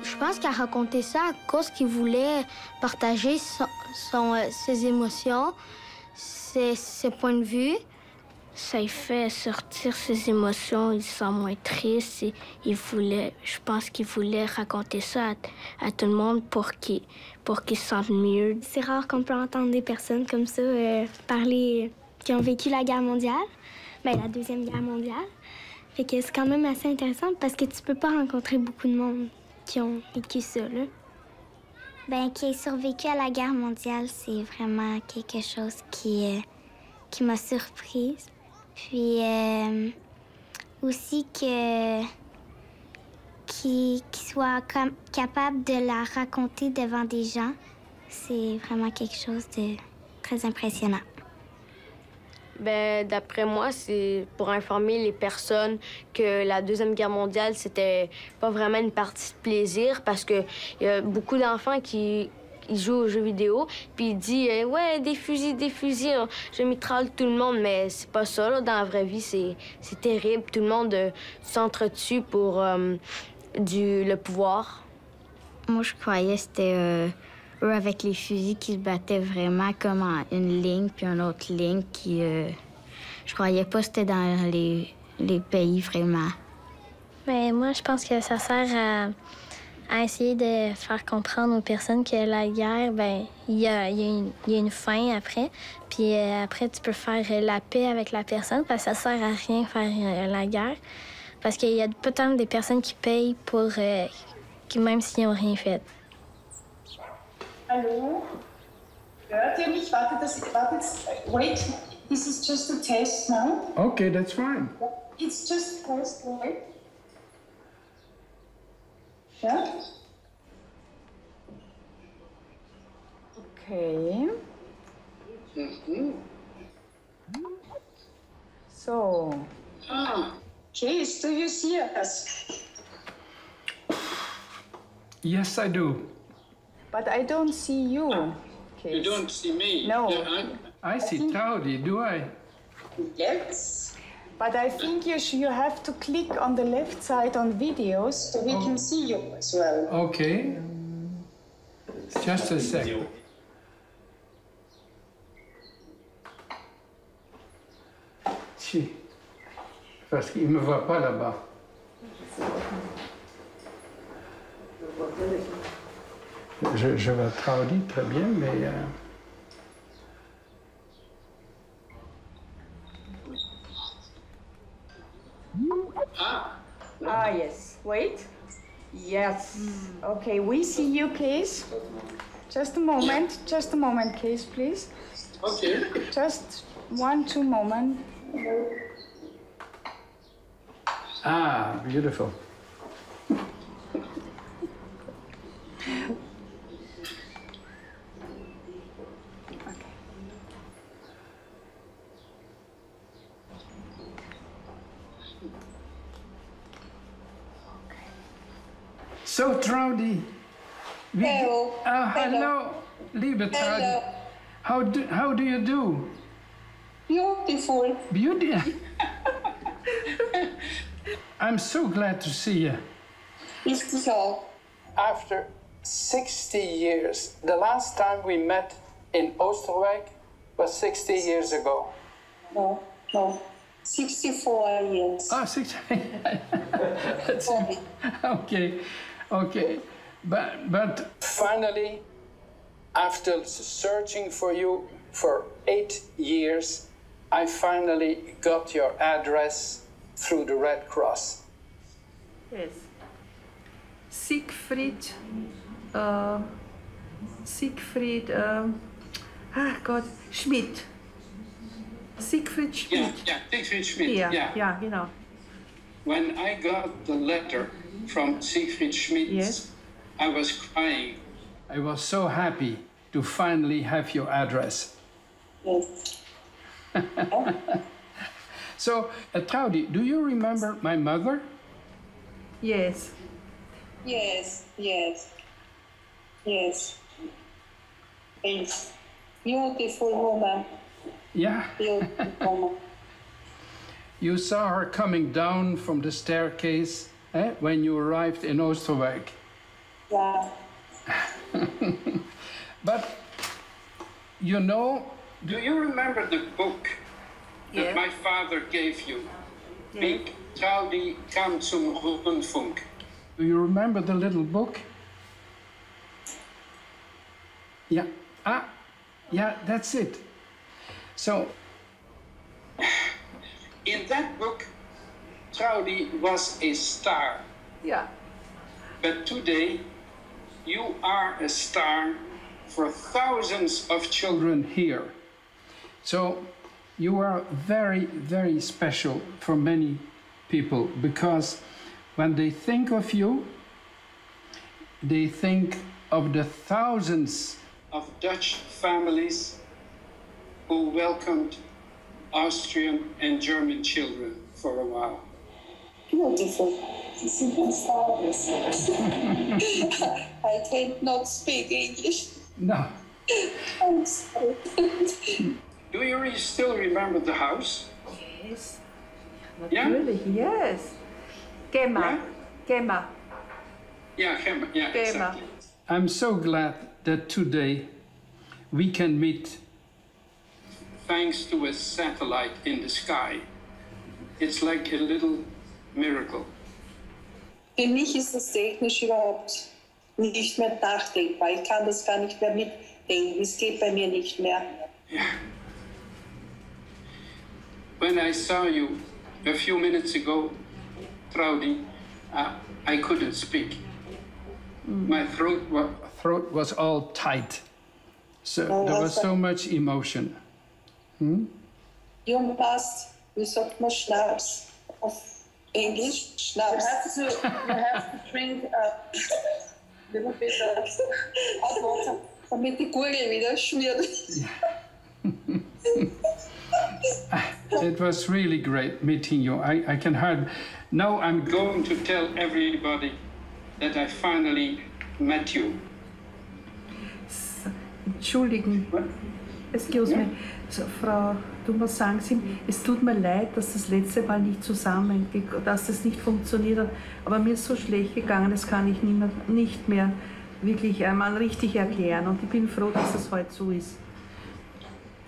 Je pense qu'elle racontait ça à cause qu'il voulait partager ses émotions, ses points de vue. Ça lui fait sortir ses émotions, il se sent moins triste. Et je pense qu'il voulait raconter ça à tout le monde pour qu'il se sente mieux. C'est rare qu'on peut entendre des personnes comme ça parler, qui ont vécu la guerre mondiale, la Deuxième Guerre mondiale. Fait que c'est quand même assez intéressant parce que tu peux pas rencontrer beaucoup de monde qui ont vécu ça, là. Qui ait survécu à la guerre mondiale, c'est vraiment quelque chose qui m'a surprise. Puis aussi qu'il soit capable de la raconter devant des gens, c'est vraiment quelque chose de très impressionnant. D'après moi, c'est pour informer les personnes que la Deuxième Guerre mondiale, c'était pas vraiment une partie de plaisir parce que y a beaucoup d'enfants qui jouent aux jeux vidéo, puis ils disent ouais, des fusils, je mitraille tout le monde, mais c'est pas ça, là. Dans la vraie vie, c'est terrible. Tout le monde s'entretue pour le pouvoir. Moi, je croyais que c'était eux avec les fusils qui se battaient vraiment comme en une ligne, puis une autre ligne qui je croyais pas que c'était dans les pays vraiment. Mais moi, je pense que ça sert à essayer de faire comprendre aux personnes que la guerre, ben il y a une fin après. Puis après, tu peux faire la paix avec la personne parce que ça sert à rien faire la guerre. Parce qu'il y a peut-être des personnes qui payent pour même s'ils n'ont rien fait. Hallo? Hört ihr mich? Warte, wait. This is just a test now. Okay, that's fine. It's just a test, right? Yeah? Okay. So. Kees, do you see us? Yes, I do. But I don't see you. You don't see me? No. I see Traudi, do I? Yes. But I think you have to click on the left side on videos so we can see you as well. Okay. Just a second. Si. Parce qu'il ne me voit pas là-bas. Je vois Traudi très bien, mais... Yes. Wait. Yes. Okay, we see you, Kees. Just a moment, Kees, please. Okay. Just 1-2 moments. Ah, beautiful. So, Traudi. Hello. Hello, liebe Traudi. How do you do? Beautiful. Beauty. I'm so glad to see you. Ist so. After 60 years, the last time we met in Oosterwijk was 60 years ago. No. 64 years. Oh, 60. Okay. But finally, after searching for you for 8 years, I finally got your address through the Red Cross. Yes. Siegfried, Schmidt. Siegfried Schmidt. Yeah, Siegfried Schmidt. Ja, genau. When I got the letter from Siegfried Schmidt, yes, I was crying. I was so happy to finally have your address. Yes. So, Traudi, do you remember my mother? Yes. Yes. Beautiful woman. Yeah. Beautiful woman. You saw her coming down from the staircase when you arrived in Oosterwijk. Yeah. But, you know, do you remember the book that my father gave you? Pink, Traudi kam zum Rundfunk. Do you remember the little book? Yeah. Yeah, that's it. So, in that book, Traudi was a star. Yeah. But today, you are a star for thousands of children here. So, you are very, very special for many people because when they think of you, they think of the thousands of Dutch families who welcomed Austrian and German children for a while. Beautiful. I cannot speak English. No. I'm sorry. Do you still remember the house? Yes. Natürlich, yes. Gemma. Yeah, exactly. I'm so glad that today we can meet thanks to a satellite in the sky. It's like a little miracle. Für mich ist das technisch überhaupt nicht mehr nachdenkbar. Ich kann das gar nicht mehr mitdenken. Es geht bei mir nicht mehr. Yeah. When I saw you a few minutes ago, Traudi, I couldn't speak. My throat was all tight. So there was so much emotion. Jungbast, wie sagt man Schnaps auf Englisch? Schnaps. You have to drink a little bit of hot water, damit die Gurgel wieder schmiert. It was really great meeting you. I can hardly... Now I'm going to tell everybody that I finally met you. Entschuldigen. Excuse me. So, Frau Dummer, sagen Sie, es tut mir leid, dass das letzte Mal nicht dass das nicht funktioniert hat. Aber mir ist so schlecht gegangen, das kann ich nicht mehr wirklich einmal richtig erklären. Und ich bin froh, dass das heute so ist.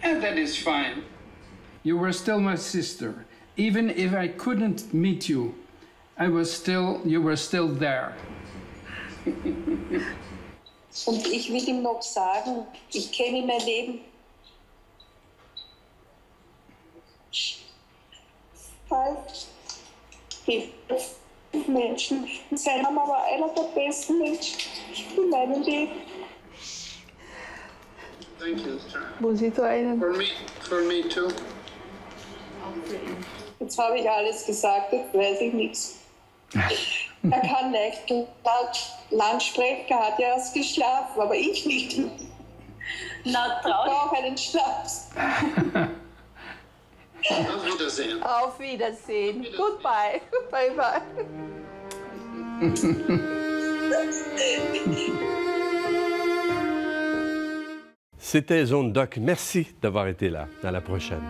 And that is fine. You were still my sister. Even if I couldn't meet you, you were still there. Und ich will ihm noch sagen, ich kenne mein Leben. Die Menschen sind aber einer der besten Menschen in meinem Leben. Thank you. Muss ich da einen? For me too. Jetzt habe ich alles gesagt, jetzt weiß ich nichts. Er kann nicht lang sprechen, er hat ja erst geschlafen, aber ich nicht. Na, ich brauche einen Schnaps. Auf Wiedersehen. Auf Wiedersehen. Goodbye. Bye bye. C'était Zone Doc. Merci d'avoir été là. À la prochaine.